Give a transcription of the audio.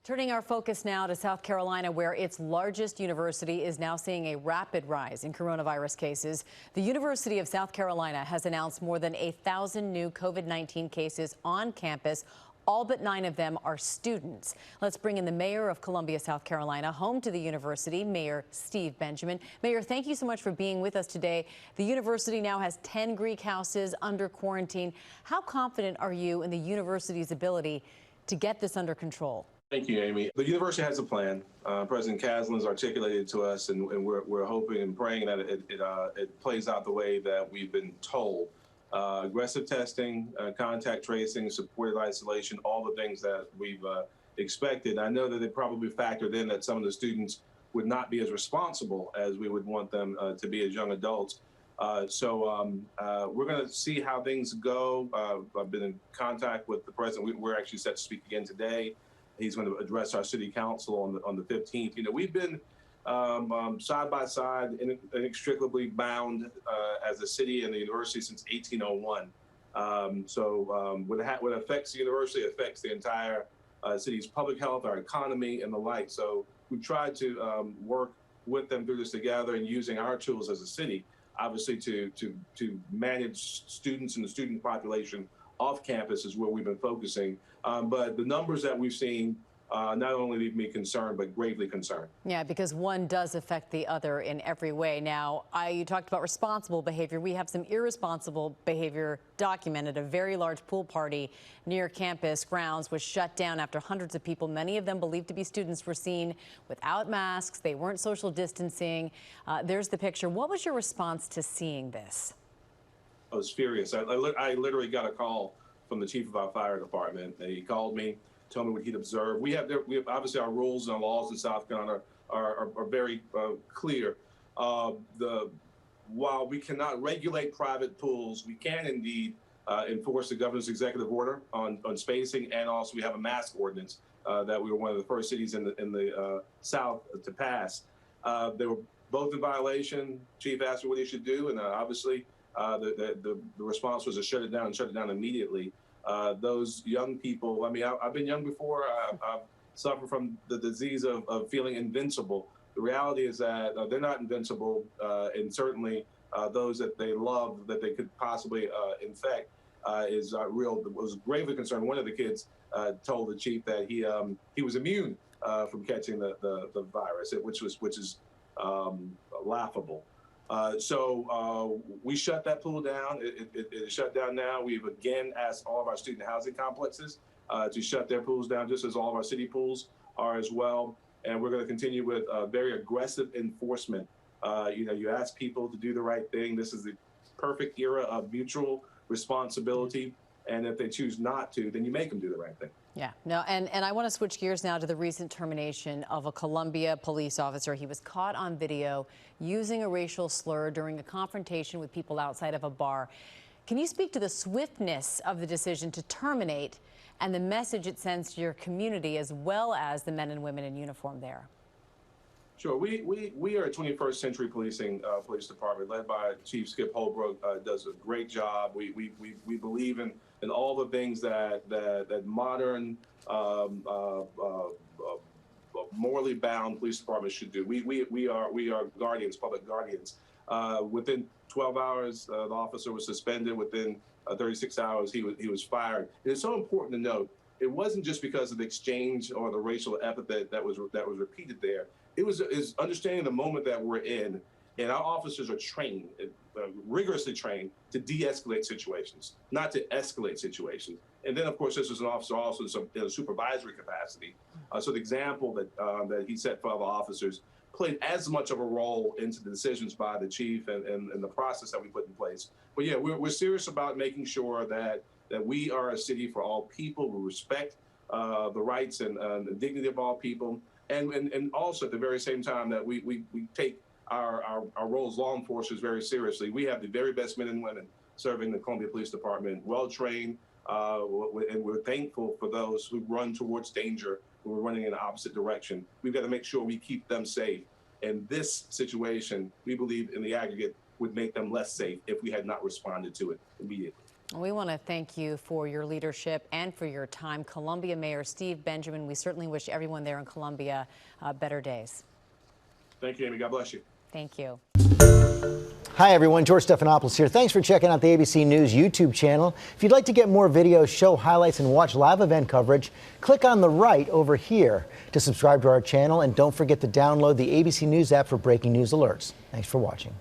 Turning our focus now to South Carolina, where its largest university is now seeing a rapid rise in coronavirus cases. The University of South Carolina has announced more than 1,000 new COVID-19 cases on campus. All but 9 of them are students. Let's bring in the mayor of Columbia, South Carolina, home to the university, Mayor Steve Benjamin. Mayor, thank you so much for being with us today. The university now has 10 Greek houses under quarantine. How confident are you in the university's ability to get this under control? Thank you, Amy. The university has a plan. President Caslin has articulated to us, and we're hoping and praying that it plays out the way that we've been told. Aggressive testing, contact tracing, supported isolation, all the things that we've expected. I know that they probably factored in that some of the students would not be as responsible as we would want them to be as young adults. We're going to see how things go. I've been in contact with the president. We're actually set to speak again today. He's going to address our city council on the 15th. You know, we've been side by side, inextricably bound as a city and the university since 1801. What affects the university affects the entire city's public health, our economy, and the like. So we've tried to work with them through this together and using our tools as a city, obviously, to manage students and the student population off campus is where we've been focusing. But the numbers that we've seen not only leave me concerned, but gravely concerned. Yeah, because one does affect the other in every way. Now, you talked about responsible behavior. We have some irresponsible behavior documented. A very large pool party near campus grounds was shut down after hundreds of people, many of them believed to be students, were seen without masks. They weren't social distancing. There's the picture. What was your response to seeing this? I was furious. I literally got a call from the chief of our fire department. He called me, told me what he'd observed. We have obviously our rules and our laws in South Carolina are very clear. While we cannot regulate private pools, we can indeed enforce the governor's executive order on spacing, and also we have a mask ordinance that we were one of the first cities in the South to pass. They were both in violation. Chief asked me what he should do, and obviously the response was to shut it down and shut it down immediately. Those young people, I mean, I've been young before. I've suffered from the disease of feeling invincible. The reality is that they're not invincible, and certainly those that they love that they could possibly infect was gravely concerned. One of the kids told the chief that he was immune from catching the virus, which is laughable. We shut that pool down. It is shut down now. We've again asked all of our student housing complexes to shut their pools down, just as all of our city pools are as well. And we're going to continue with very aggressive enforcement. You ask people to do the right thing. This is the perfect era of mutual responsibility. And if they choose not to, then you make them do the right thing. Yeah, no, and I want to switch gears now to the recent termination of a Columbia police officer. He was caught on video using a racial slur during a confrontation with people outside of a bar. Can you speak to the swiftness of the decision to terminate and the message it sends to your community as well as the men and women in uniform there? Sure. We are a 21st century policing police department led by Chief Skip Holbrook. Does a great job. We believe in all the things that modern morally bound police departments should do. We are guardians, public guardians. Within 12 hours, the officer was suspended. Within 36 hours, he was fired. And it's so important to note, it wasn't just because of the exchange or the racial epithet that was repeated there. It was understanding the moment that we're in, and our officers are trained, rigorously trained, to de-escalate situations, not to escalate situations. And then, of course, this was an officer also in a supervisory capacity. So the example that he set for other officers played as much of a role into the decisions by the chief and the process that we put in place. But yeah, we're serious about making sure that we are a city for all people. We respect the rights and the dignity of all people. And also at the very same time that we take our role as law enforcers very seriously. We have the very best men and women serving the Columbia Police Department, well-trained, and we're thankful for those who run towards danger, who are running in the opposite direction. We've got to make sure we keep them safe. And this situation, we believe in the aggregate, would make them less safe if we had not responded to it immediately. We want to thank you for your leadership and for your time. Columbia Mayor Steve Benjamin, we certainly wish everyone there in Columbia better days. Thank you, Amy. God bless you. Thank you. Hi, everyone. George Stephanopoulos here. Thanks for checking out the ABC News YouTube channel. If you'd like to get more videos, show highlights, and watch live event coverage, click on the right over here to subscribe to our channel. And don't forget to download the ABC News app for breaking news alerts. Thanks for watching.